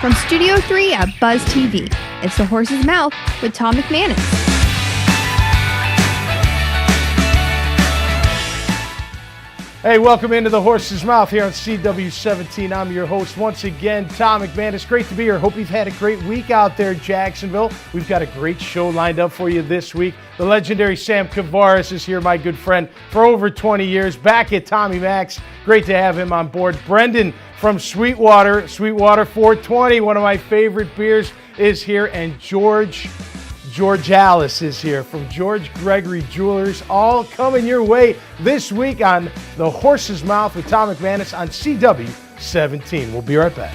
From Studio 3 at Buzz TV, it's The Horse's Mouth with Tom McManus. Hey, welcome into The Horse's Mouth here on CW17. I'm your host once again, Tom McManus. Great to be here. Hope you've had a great week out there in Jacksonville. We've got a great show lined up for you this week. The legendary Sam Kavaris is here, my good friend, for over 20 years, back at Tommy Mac's. Great to have him on board. Brendan from Sweetwater 420, one of my favorite beers, is here. And George Alice is here from George Gregory Jewelers, all coming your way this week on The Horse's Mouth with Tom McManus on CW17. We'll be right back.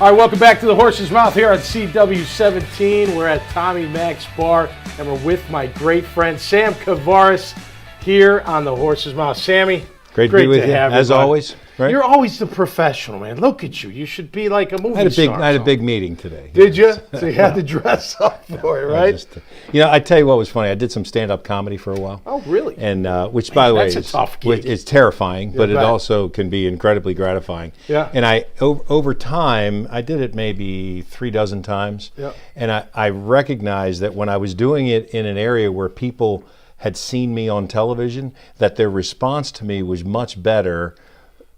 All right, welcome back to The Horse's Mouth here on CW17. We're at Tommy Mac's Bar, and we're with my great friend Sam Kavaris here on The Horse's Mouth. Sammy, great to be with you, as always. Right? You're always the professional, man. Look at you. You should be like a movie star. I had a big meeting today. Did you? So you had to dress up for it, right? I tell you what was funny. I did some stand-up comedy for a while. Oh, really? And which, by the way, that's a tough gig. It's terrifying, but it also can be incredibly gratifying. Yeah. And over time, I did it maybe 3 dozen times. Yeah. And I recognized that when I was doing it in an area where people had seen me on television, that their response to me was much better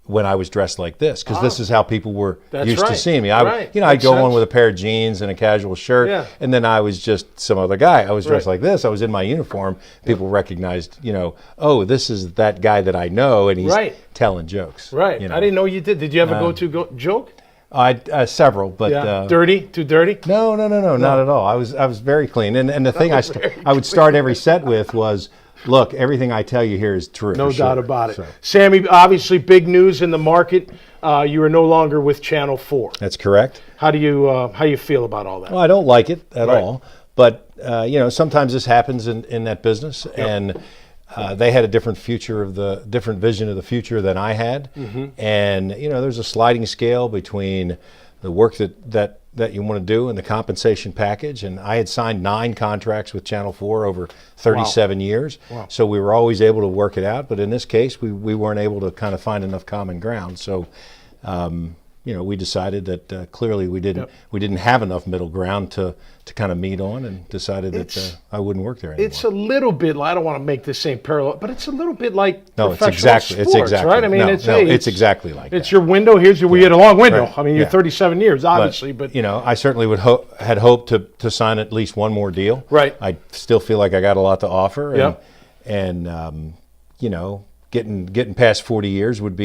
when I was dressed like this, because this is how people were used to seeing me. I'd go on with a pair of jeans and a casual shirt, and then I was just some other guy. I was dressed like this. I was in my uniform. People recognized, oh, this is that guy that I know, and he's telling jokes. Right. I didn't know you did. Did you have a go-to joke? Several, but dirty? Too dirty? No, not at all. I was very clean, and the thing I would start every set with was, look, everything I tell you here is true. No doubt about it. So. Sammy, obviously big news in the market. You are no longer with Channel 4. That's correct. How do you feel about all that? Well, I don't like it at all. But sometimes this happens in that business, and they had a different vision of the future than I had. Mm-hmm. And there's a sliding scale between the work that you want to do and the compensation package. And I had signed 9 contracts with Channel 4 over 37 years. Wow. So we were always able to work it out. But in this case, we weren't able to kind of find enough common ground. So, we decided that clearly we didn't have enough middle ground to kind of meet on, and decided that I wouldn't work there anymore. It's a little bit, I don't want to make the same parallel, but it's a little bit like professional sports, right? I mean, it's exactly like that. It's your window. We had a long window. Right. I mean, you're 37 years, obviously. But I certainly had hoped to sign at least one more deal. Right. I still feel like I got a lot to offer. And getting past 40 years would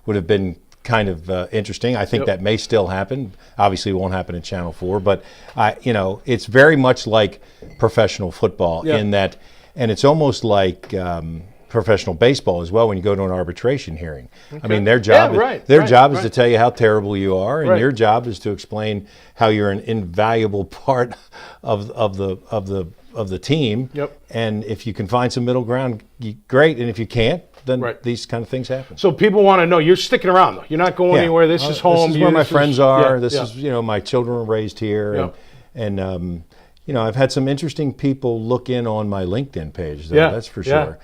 have been kind of interesting. I think that may still happen. Obviously, it won't happen in Channel 4, but it's very much like professional football in that, and it's almost like professional baseball as well. When you go to an arbitration hearing, I mean, their job is to tell you how terrible you are, and your job is to explain how you're an invaluable part of the team. Yep. And if you can find some middle ground, great. And if you can't, then these kind of things happen. So people want to know, you're sticking around though. You're not going anywhere. This is home. This is where my friends are. This is, my children were raised here. And I've had some interesting people look in on my LinkedIn page, though, that's for sure.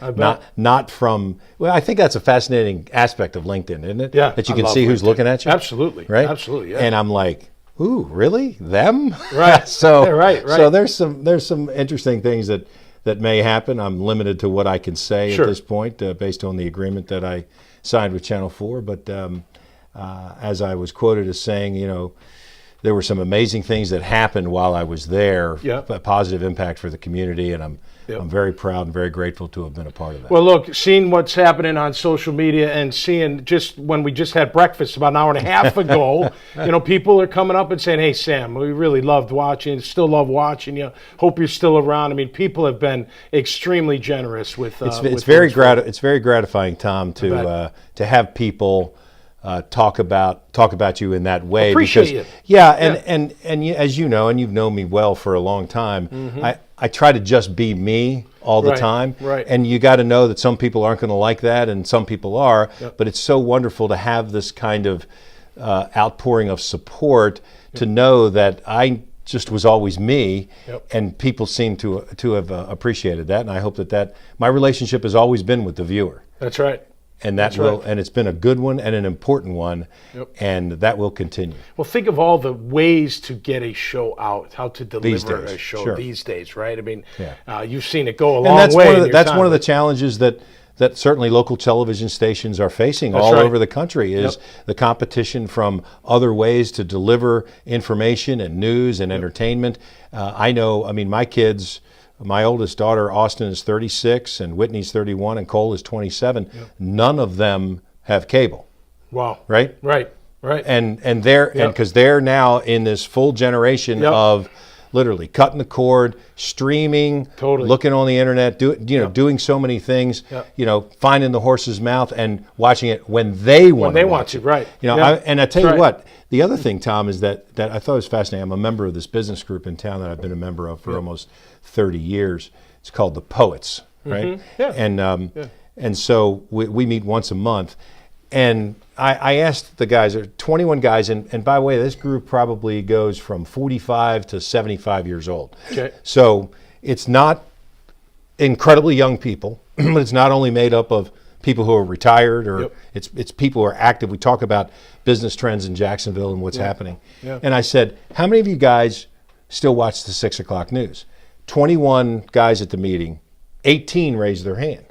Not from, I think that's a fascinating aspect of LinkedIn, isn't it? Yeah. That you can see who's looking at you. Absolutely. Right? Absolutely, yeah. And I'm like, ooh, really? Them? Right. So, right. So there's some interesting things that may happen. I'm limited to what I can say at this point based on the agreement that I signed with Channel 4. But as I was quoted as saying, there were some amazing things that happened while I was there, Yep. a positive impact for the community, and I'm Yep. very proud and very grateful to have been a part of that. Well, look, seeing what's happening on social media and seeing just when we just had breakfast about an hour and a half ago, people are coming up and saying, "Hey, Sam, we really loved watching, still love watching you. Hope you're still around." I mean, people have been extremely generous with. It's very gratifying, Tom, to have people talk about you in that way. Appreciate it. Yeah, and as you know, and you've known me well for a long time, I try to just be me all the time. Right. And you got to know that some people aren't going to like that, and some people are. Yep. But it's so wonderful to have this kind of outpouring of support to know that I just was always me, and people seem to have appreciated that. And I hope that my relationship has always been with the viewer. That's right. And and it's been a good one and an important one, and that will continue. Well, think of all the ways to get a show out, how to deliver a show sure. these days, right? I mean, you've seen it go a long and that's way. That's one of the challenges that certainly local television stations are facing over the country is the competition from other ways to deliver information and news and entertainment. I mean, my kids. My oldest daughter, Austin, is 36, and Whitney's 31, and Cole is 27. None of them have cable. Wow. Right? Right. And because they're now in this full generation of literally cutting the cord, streaming, looking on the internet, doing so many things, finding the horse's mouth and watching it when they want to. Right. And I tell you what, the other thing, Tom, is that I thought was fascinating. I'm a member of this business group in town that I've been a member of for almost 30 years. It's called the Poets, right? And so we meet once a month. And I asked the guys, there are 21 guys, and by the way, this group probably goes from 45 to 75 years old. Okay. So it's not incredibly young people, but it's not only made up of people who are retired or it's people who are active. We talk about business trends in Jacksonville and what's happening. And I said, how many of you guys still watch the 6 o'clock news? 21 guys at the meeting, 18 raised their hand.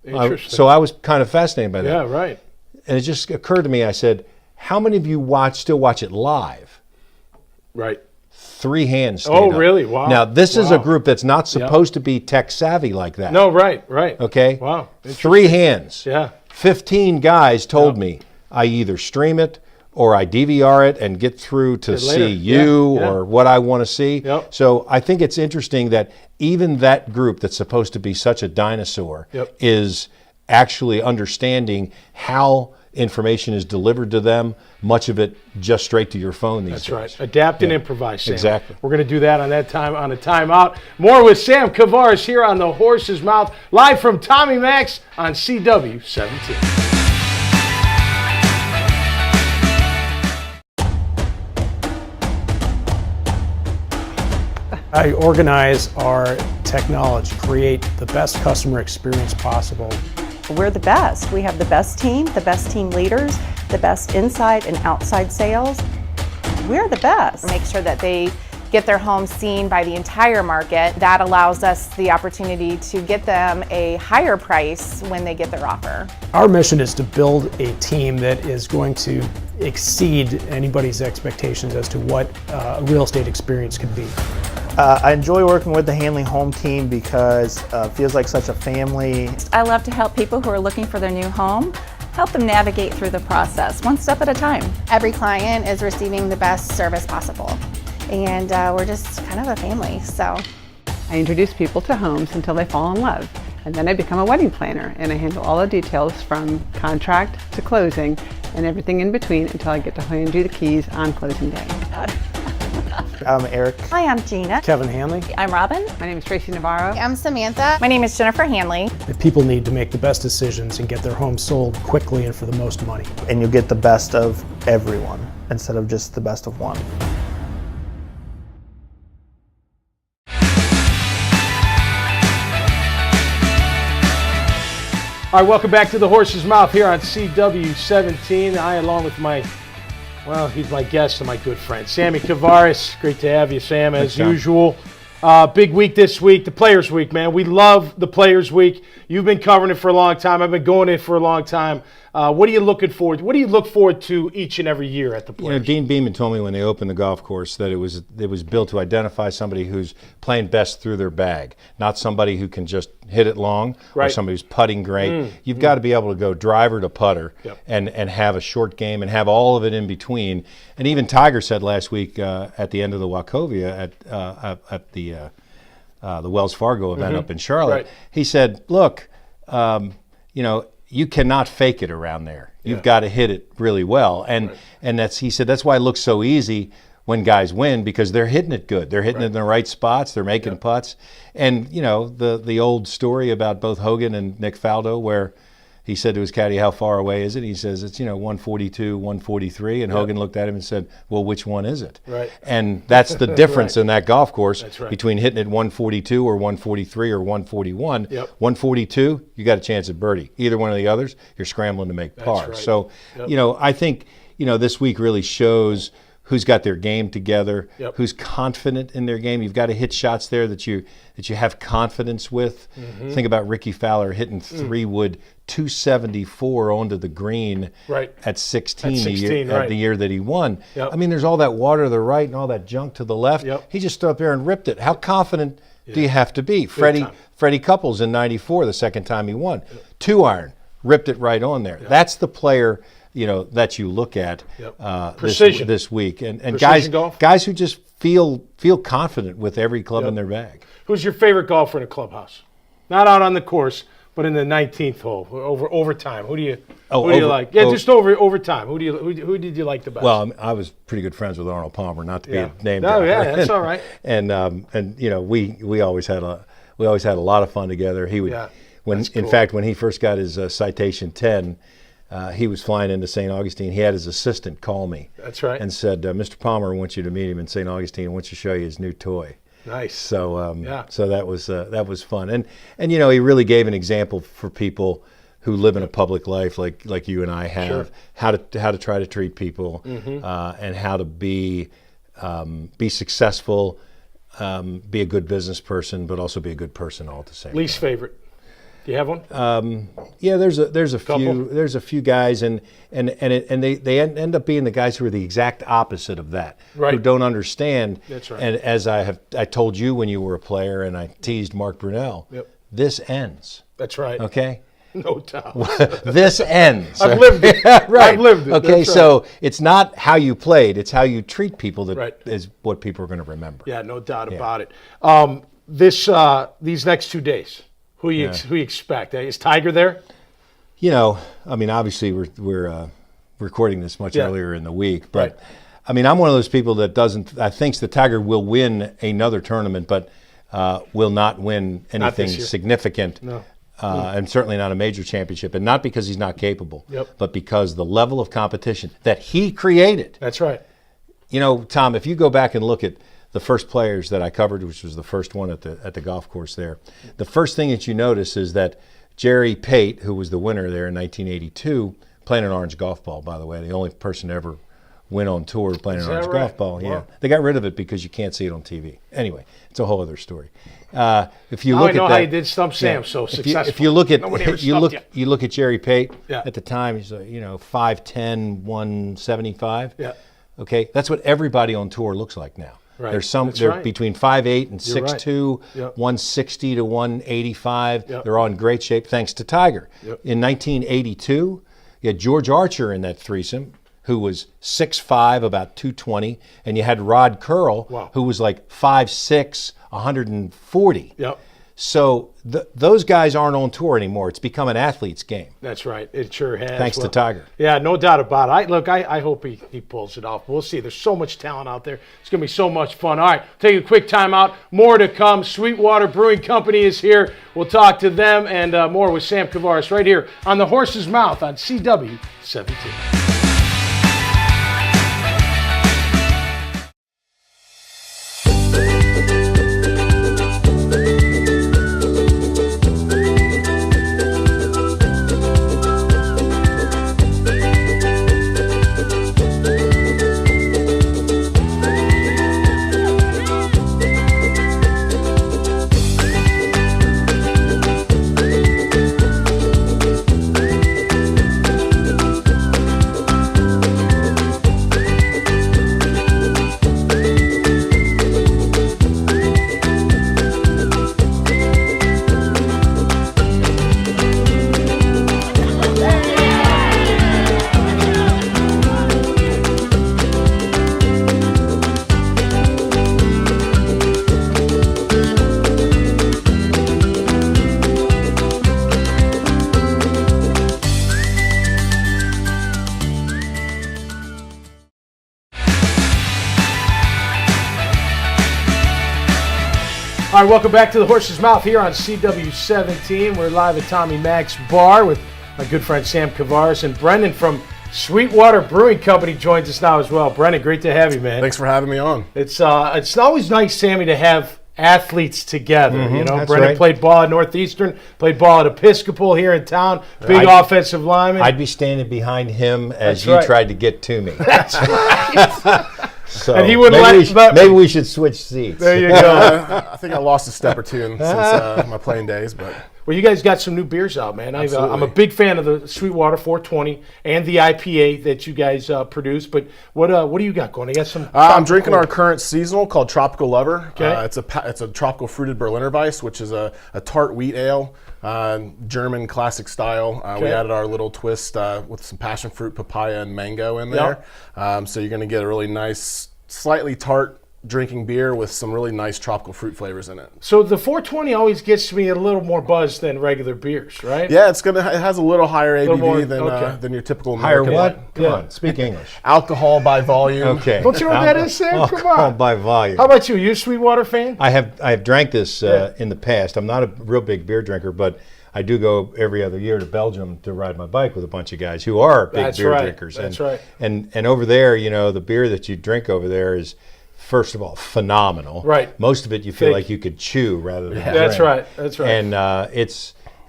Interesting. So I was kind of fascinated by that. Yeah, right. And it just occurred to me, I said, how many of you still watch it live? Right. 3 hands stayed up. Really? Wow. Now, this is a group that's not supposed to be tech savvy like that. No, right. Okay? Wow. 3 hands. Yeah. 15 guys told me I either stream it or I DVR it and get through to see you or what I want to see. So I think it's interesting that even that group that's supposed to be such a dinosaur is actually understanding how information is delivered to them, much of it just straight to your phone these days. That's right. Adapt and improvise, Sam. Exactly. We're going to do that on a timeout. More with Sam Kavaris here on The Horse's Mouth, live from Tommy Max on CW 17. I organize our technology, create the best customer experience possible. We're the best. We have the best team leaders, the best inside and outside sales. We're the best. Make sure that they get their home seen by the entire market. That allows us the opportunity to get them a higher price when they get their offer. Our mission is to build a team that is going to exceed anybody's expectations as to what a real estate experience could be. I enjoy working with the Hanley Home team because it feels like such a family. I love to help people who are looking for their new home, help them navigate through the process, one step at a time. Every client is receiving the best service possible, and we're just kind of a family, so. I introduce people to homes until they fall in love, and then I become a wedding planner, and I handle all the details from contract to closing and everything in between until I get to hand you the keys on closing day. I'm Eric. Hi, I'm Gina. Kevin Hanley. I'm Robin. My name is Tracy Navarro. I'm Samantha. My name is Jennifer Hanley. People need to make the best decisions and get their home sold quickly and for the most money. And you'll get the best of everyone instead of just the best of one. All right, welcome back to The Horse's Mouth here on CW 17. I, along with he's my guest and my good friend, Sammy Kavaris. Great to have you, Sam, as usual. Big week this week, the Players Week, man. We love the Players Week. You've been covering it for a long time. I've been going it for a long time. What are you looking forward to? What do you look forward to each and every year at the Players? Dean Beeman told me when they opened the golf course that it was built to identify somebody who's playing best through their bag, not somebody who can just hit it long or somebody who's putting great. You've got to be able to go driver to putter and have a short game and have all of it in between. And even Tiger said last week at the end of the Wachovia at the Wells Fargo event up in Charlotte, he said, look, you cannot fake it around there. You've got to hit it really well. And he said that's why it looks so easy when guys win, because they're hitting it good. They're hitting it in the right spots. They're making putts. And, the old story about both Hogan and Nick Faldo, where he said to his caddy, how far away is it? He says, it's, 142, 143. And Hogan looked at him and said, well, which one is it? And that's the difference in that golf course between hitting it 142 or 143 or 141. 142, you got a chance at birdie. Either one of the others, you're scrambling to make par. So, I think, this week really shows who's got their game together, who's confident in their game. You've got to hit shots there that you have confidence with. Think about Ricky Fowler hitting 3-wood 274 onto the green at 16, the year that he won. I mean, there's all that water to the right and all that junk to the left. He just stood up there and ripped it. How confident do you have to be? Freddie Couples in 94, the second time he won. 2-iron, ripped it right on there. That's the player that you look at this week, and guys who just feel confident with every club in their bag. Who's your favorite golfer in a clubhouse? Not out on the course, but in the 19th hole, over time. Who do you like? Yeah, just over time. Who did you like the best? Well, I was pretty good friends with Arnold Palmer, not to be named. Oh yeah, that's all right. And we always had a lot of fun together. He would in fact when he first got his citation 10. He was flying into St. Augustine. He had his assistant call me. That's right. And said, Mr. Palmer wants you to meet him in St. Augustine. He wants to show you his new toy. Nice. So so that was fun. And he really gave an example for people who live in a public life like you and I have, how to try to treat people, and how to be successful, be a good business person, but also be a good person all at the same time. Least favorite. Do you have one? Yeah, there's a few guys, and they end up being the guys who are the exact opposite of that, who don't understand. That's right. And as I told you when you were a player, and I teased Mark Brunell, this ends. That's right. Okay. No doubt. This ends. I've lived it. Right. I've lived it. Okay, so it's not how you played; it's how you treat people that is what people are going to remember. Yeah, no doubt about it. These next 2 days. Who you expect? Is Tiger there? I mean, obviously we're recording this much earlier in the week, but I mean, I'm one of those people that thinks that Tiger will win another tournament, but will not win anything significant. No. And certainly not a major championship, and not because he's not capable, but because the level of competition that he created. That's right. Tom, if you go back and look at the first Players that I covered, which was the first one at the golf course there, the first thing that you notice is that Jerry Pate, who was the winner there in 1982, playing an orange golf ball, by the way, the only person to ever win on tour playing an orange golf ball. Wow. Yeah, they got rid of it because you can't see it on TV. Anyway, it's a whole other story. If you look at that, how he did stump Sam so successful. If you look at you look at Jerry Pate at the time, he's 5'10", 175. Yeah. Okay, that's what everybody on tour looks like now. Right. They're between 5'8" and 6'2", 160 to 185. They're all in great shape thanks to Tiger. In 1982, you had George Archer in that threesome, who was 6'5", about 220, and you had Rod Curl, who was like 5'6", 140. Yep. So those guys aren't on tour anymore. It's become an athlete's game. That's right. It sure has. Thanks to Tiger. Yeah, no doubt about it. I hope he pulls it off. We'll see. There's so much talent out there. It's going to be so much fun. All right, take a quick time out. More to come. Sweetwater Brewing Company is here. We'll talk to them and more with Sam Kavaris right here on The Horse's Mouth on CW17. All right, welcome back to the Horse's Mouth here on CW17. We're live at Tommy Mac's bar with my good friend Sam Kavaris, and Brendan from Sweetwater Brewing Company joins us now as well. Brendan, great to have you, man. Thanks for having me on. It's always nice, Sammy, to have athletes together. You know, Brendan right. played ball at Northeastern, played ball at Episcopal here in town. Big offensive lineman. I'd be standing behind him as That's you right. tried to get to me. That's right. So And he wouldn't maybe we should switch seats. There you go. I think I lost a step or two since my playing days, but Well, you guys got some new beers out, man. I'm a big fan of the Sweetwater 420 and the IPA that you guys produce. But what do you got going? You got some. I'm drinking our current seasonal called Tropical Lover. Okay. It's a tropical fruited Berliner Weiss, which is a tart wheat ale, German classic style. We added our little twist with some passion fruit, papaya, and mango in there. So you're going to get a really nice, slightly tart drinking beer with some really nice tropical fruit flavors in it. So the 420 always gets me a little more buzz than regular beers, right? Yeah, it has a little higher ABV more- than your typical Higher American what? light. Come on, speak English. Alcohol by volume. Okay. Don't you know what that is, Sam? Come Alcohol on. by volume. How about you? You a Sweetwater fan? I have drank this in the past. I'm not a real big beer drinker, but I do go every other year to Belgium to ride my bike with a bunch of guys who are big beer drinkers. That's right. And over there, you know, the beer that you drink over there is, first of all, phenomenal. Right. Most of it you feel Thick. like you could chew rather than drink. That's right. That's right.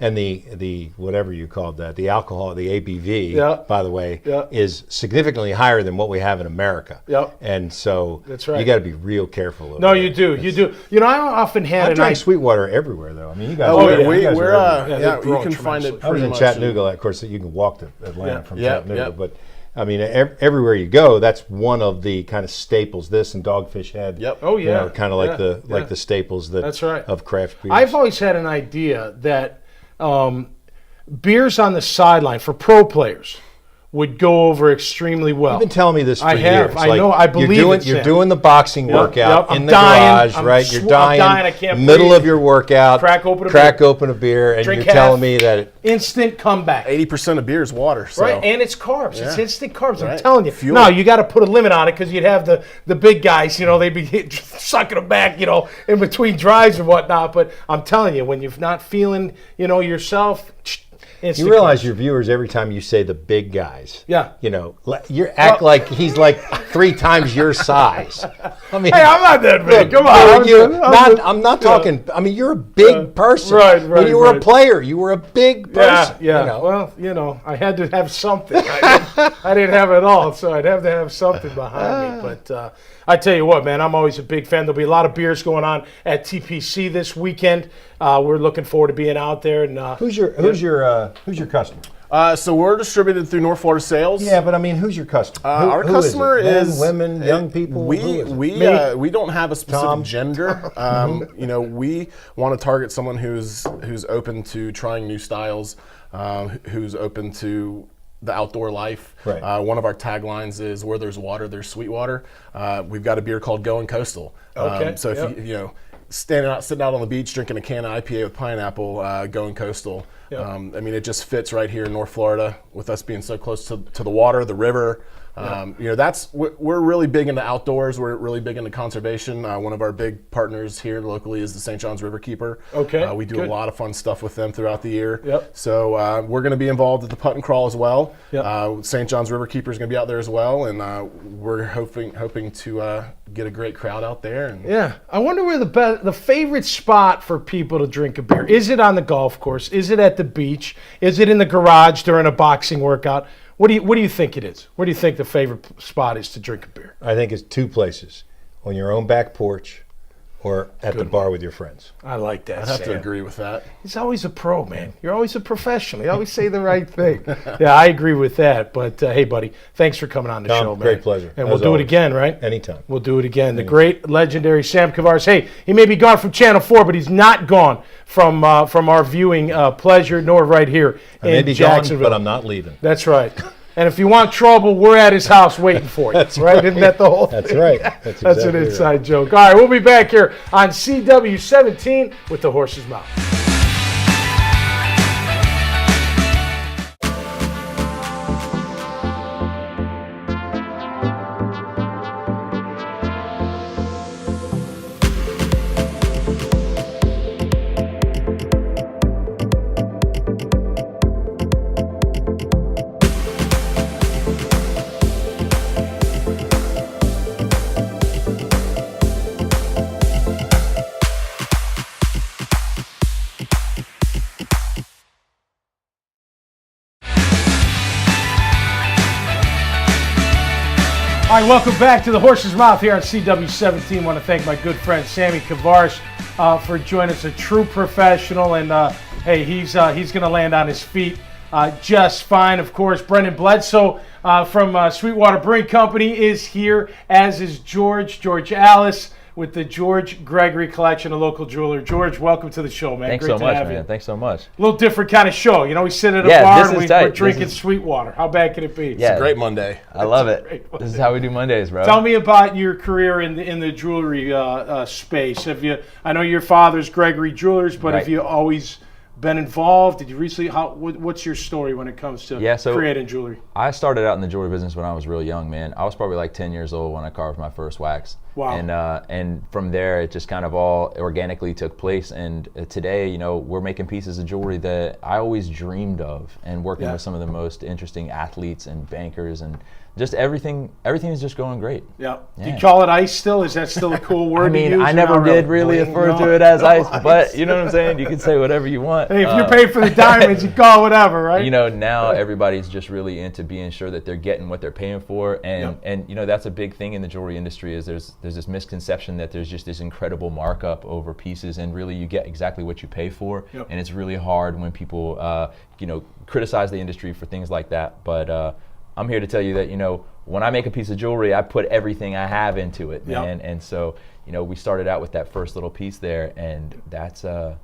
And the whatever you called that, the alcohol, the ABV, Yeah. by the way, Yeah. is significantly higher than what we have in America. Yep. And so That's right. you got to be real careful. Over No, there. you do. You do. You know, I often had I an drank idea. Sweetwater everywhere, though. I mean, you guys. Oh, you yeah, guys we're are everywhere. they're you growing can find it tremendously. I was pretty in much Chattanooga. Of course, you can walk to Atlanta from Yeah, Chattanooga, yeah. but I mean, everywhere you go, that's one of the kind of staples. This and Dogfish Head. Yep. Oh, You yeah. know, kind of like Yeah. the staples that That's right. of craft beers. I've always had an idea that beers on the sideline for pro players would go over extremely well. You've been telling me this for I have. years. I know. I believe it, You're Sam. doing the boxing Yep, workout yep. in I'm the dying. garage, I'm right? You're I'm dying. dying. I can't Middle breathe. of your workout. Crack open a beer. and Drink you're telling half. me that Instant comeback. 80% of beer is water. So. Right, and it's carbs. It's instant carbs. I'm Right. telling you. Fuel. No, you got to put a limit on it because you'd have the big guys. You know, they'd be sucking them back. You know, in between drives and whatnot. But I'm telling you, when you're not feeling, you know, yourself. you realize your viewers every time you say the big guys. Yeah. You know, you act like he's like 3 times your size. I mean, Hey, I'm not that big. Come on. I'm not talking. I mean, you're a big person. Right, When you were right. a player, you were a big person. Yeah. You know? Well, you know, I had to have something. I didn't have it all, so I'd have to have something behind me. But I tell you what, man, I'm always a big fan. There'll be a lot of beers going on at TPC this weekend. We're looking forward to being out there. And Who's your customer? So we're distributed through North Florida Sales. Yeah, but I mean, who's your customer? Our Who customer is it? Men, women, young people. We Who is it? we don't have a specific Tom? gender. You know, we want to target someone who's open to trying new styles, who's open to the outdoor life. Right. One of our taglines is "Where there's water, there's Sweetwater." We've got a beer called Going Coastal. Okay. So if you know, sitting out on the beach drinking a can of IPA with pineapple, Going Coastal. I mean, it just fits right here in North Florida with us being so close to the water, the river. You know, we're really big into outdoors. We're really big into conservation. One of our big partners here locally is the St. John's Riverkeeper. Okay, we do good. a lot of fun stuff with them throughout the year. Yep. So we're going to be involved at the putt and crawl as well. Yep. St. John's Riverkeeper is going to be out there as well, and we're hoping to get a great crowd out there. And yeah, I wonder where the favorite spot for people to drink a beer. Is it on the golf course? Is it at the beach? Is it in the garage during a boxing workout? What do you think it is? Where do you think the favorite spot is to drink a beer? I think it's 2 places: on your own back porch, or at the bar with your friends. I like that. I have to Sam. agree with that. He's always a pro, man. You're always a professional. You always say the right thing. Yeah, I agree with that. But hey, buddy, thanks for coming on the Tom, show, man. great pleasure. And As we'll do always. it again, right? Anytime. We'll do it again. The great, legendary Sam Kavaris. Hey, he may be gone from Channel 4, but he's not gone from our viewing pleasure, nor right here I may in be gone, Jacksonville. but I'm not leaving. That's right. And if you want trouble, we're at his house waiting for you. Right? Isn't that the whole thing? That's right. That's That's an exactly inside right. joke. All right, we'll be back here on CW17 with the Horse's Mouth. All right, welcome back to the Horse's Mouth here on CW17. I want to thank my good friend Sammy Kavaris for joining us, a true professional. And hey, he's going to land on his feet just fine. Of course, Brendan Bledsoe from Sweetwater Brewing Company is here, as is George Alice with the George Gregory Collection, a local jeweler. George, welcome to the show, man. Thanks Great so to much, have man. you. Thanks so much. A little different kind of show. You know, we sit at a bar and we're drinking Sweetwater. How bad can it be? Yeah, it's a great Monday. I love it. This is how we do Mondays, bro. Tell me about your career in the jewelry space. I know your father's Gregory Jewelers, but have you always been involved? Did you recently? What's your story when it comes to creating jewelry? I started out in the jewelry business when I was real young, man. I was probably like 10 years old when I carved my first wax. Wow. And from there, it just kind of all organically took place. And today, you know, we're making pieces of jewelry that I always dreamed of, and working with some of the most interesting athletes and bankers, and just everything is just going great. Yeah. Do you call it ice still? Is that still a cool word to use? I never did really refer to it as ice, but you know what I'm saying? You can say whatever you want. Hey, if you're paid for the diamonds, you call it whatever, right? You know, now everybody's just really into being sure that they're getting what they're paying for. And you know, that's a big thing in the jewelry industry, is there's this misconception that there's just this incredible markup over pieces, and really you get exactly what you pay for. And it's really hard when people, you know, criticize the industry for things like that. But I'm here to tell you that, you know, when I make a piece of jewelry, I put everything I have into it, man. And so, you know, we started out with that first little piece there, and that's where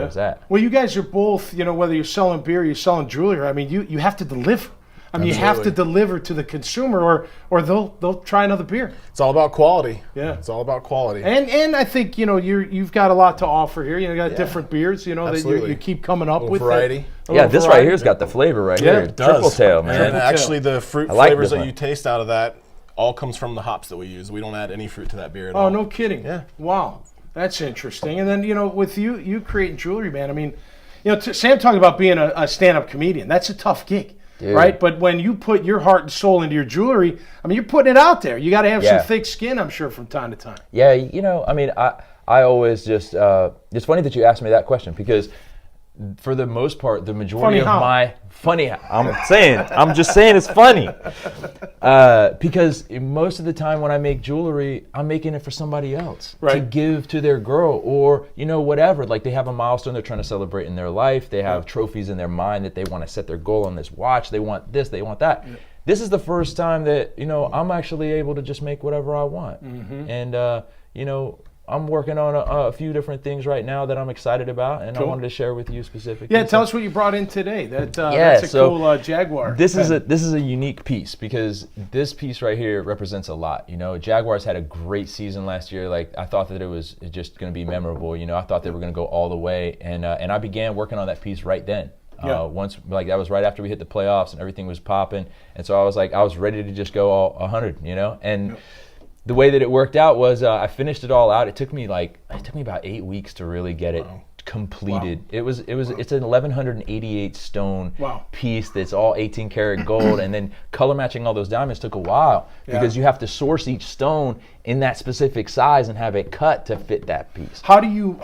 it's at. Well, you guys are both, you know, whether you're selling beer or you're selling jewelry, I mean, you have to deliver. I mean, you have to deliver to the consumer, or they'll try another beer. It's all about quality. Yeah, it's all about quality. And I think, you know, you've got a lot to offer here. You got different beers, you know, that you keep coming up with. Variety. This right here's got the flavor right here. It does. Triple tail, man. And actually, the fruit flavors that you taste out of that all comes from the hops that we use. We don't add any fruit to that beer at all. Oh, no kidding. Yeah. Wow, that's interesting. And then, you know, with you creating jewelry, man. I mean, you know, Sam talking about being a stand-up comedian. That's a tough gig. Dude. Right, but when you put your heart and soul into your jewelry, I mean, you're putting it out there. You got to have some thick skin, I'm sure, from time to time. Yeah, you know, I mean, I always just, it's funny that you asked me that question, because for the most part, the majority I'm just saying it's funny. Because most of the time when I make jewelry, I'm making it for somebody else to give to their girl, or, you know, whatever. Like, they have a milestone they're trying to celebrate in their life. They have trophies in their mind that they want to set their goal on this watch. They want this, they want that. Yeah. This is the first time that, you know, I'm actually able to just make whatever I want. And, you know, I'm working on a few different things right now that I'm excited about, and I wanted to share with you specifically. Yeah, tell us what you brought in today. That's a cool Jaguar. This is a unique piece, because this piece right here represents a lot. You know, Jaguars had a great season last year. Like, I thought that it was just going to be memorable. You know, I thought they were going to go all the way, and I began working on that piece right then. Once, like, that was right after we hit the playoffs and everything was popping, and so I was ready to just go all 100. You know, and the way that it worked out was I finished it all out. It took me about 8 weeks to really get it completed. Wow. It's an 1188 stone piece that's all 18 karat gold, and then color matching all those diamonds took a while, because you have to source each stone in that specific size and have it cut to fit that piece. How do you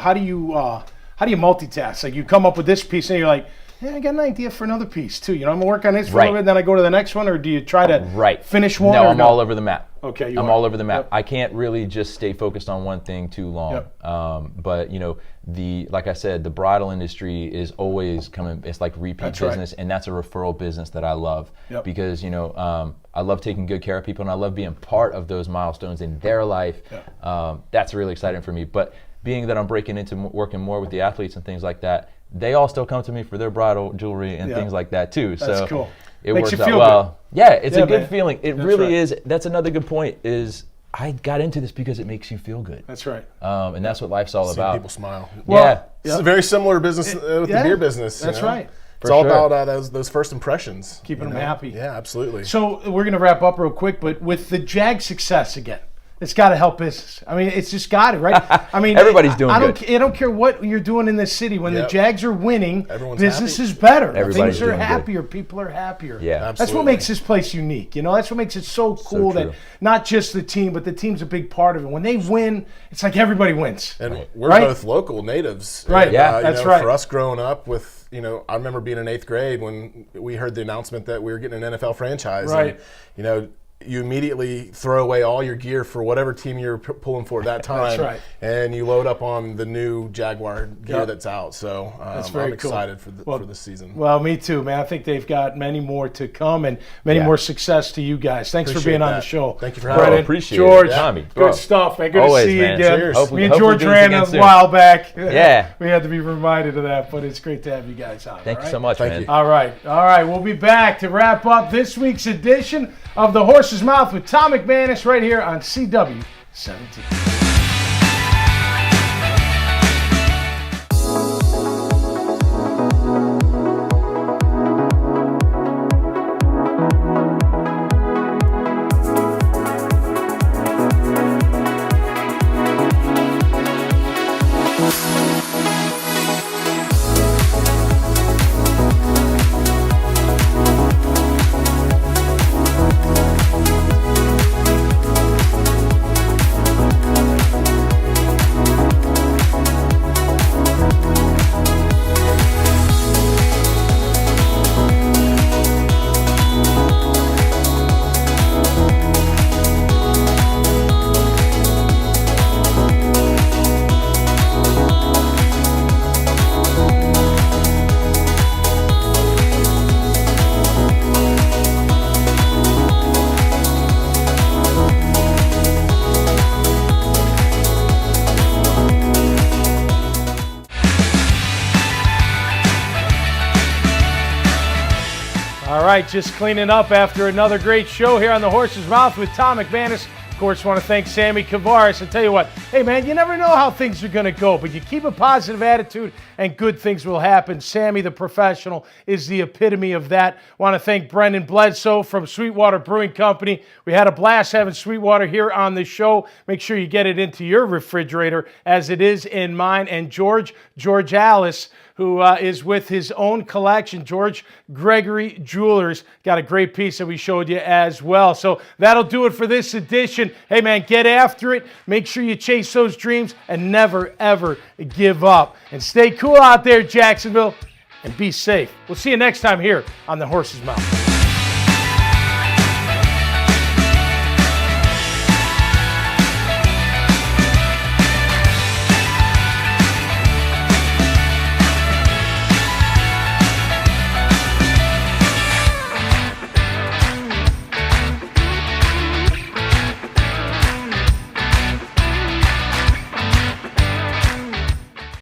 multitask? Like, you come up with this piece and you're like, hey, I got an idea for another piece too. You know, I'm gonna work on this for a little bit, then I go to the next one, or do you try to finish one? No, I'm all over the map. Okay, I'm all over the map. I can't really just stay focused on one thing too long. But, you know, like I said, the bridal industry is always coming. It's like repeat business, and that's a referral business that I love, because, you know, I love taking good care of people, and I love being part of those milestones in their life. That's really exciting for me. But being that I'm breaking into working more with the athletes and things like that, they all still come to me for their bridal jewelry and things like that too. That's so cool. It makes works you out feel well. Good. Yeah, it's a good man. feeling. It really is. That's another good point, is I got into this because it makes you feel good. That's right. And that's what life's all about. People smile. Well, it's a very similar business with the beer business. That's right. It's all about those first impressions. Keeping them happy. Yeah, absolutely. So we're going to wrap up real quick, but with the Jag success again, It's got to help business. I mean, it's just got it, right? I mean, everybody's doing good. I don't care what you're doing in this city. When the Jags are winning, business is happy. better. Everybody's Things are doing happier. good. People are happier. Yeah, That's absolutely. what makes this place unique. That's what makes it so cool that not just the team, but the team's a big part of it. When they win, it's like everybody wins. And we're both local natives. Right. And, that's right. For us growing up with, I remember being in 8th grade when we heard the announcement that we were getting an NFL franchise. Right. And, you immediately throw away all your gear for whatever team you're pulling for at that time. That's right. And you load up on the new Jaguar gear that's out. So that's very I'm excited cool. for this season. Well, me too, man. I think they've got many more to come and many more success to you guys. Thanks for being on the show. Thank you for having me. Brennan, Appreciate George, it. Tommy, good stuff, man. Good Always, to see man. you again. Cheers. Me and George ran a while back. Yeah. We had to be reminded of that, but it's great to have you guys on. Thank you so much, man. All right. We'll be back to wrap up this week's edition of The Horse's Mouth with Tom McManus right here on CW 17. All right, just cleaning up after another great show here on The Horse's Mouth with Tom McManus. Of course, want to thank Sammy Kavaris. I tell you what, hey man, you never know how things are going to go, but you keep a positive attitude and good things will happen. Sammy, the professional, is the epitome of that. Want to thank Brendan Bledsoe from Sweetwater Brewing Company. We had a blast having Sweetwater here on the show. Make sure you get it into your refrigerator as it is in mine. And George Alice, who is with his own collection, George Gregory Jewelers. Got a great piece that we showed you as well. So that'll do it for this edition. Hey, man, get after it. Make sure you chase those dreams and never, ever give up. And stay cool out there, Jacksonville, and be safe. We'll see you next time here on The Horse's Mouth.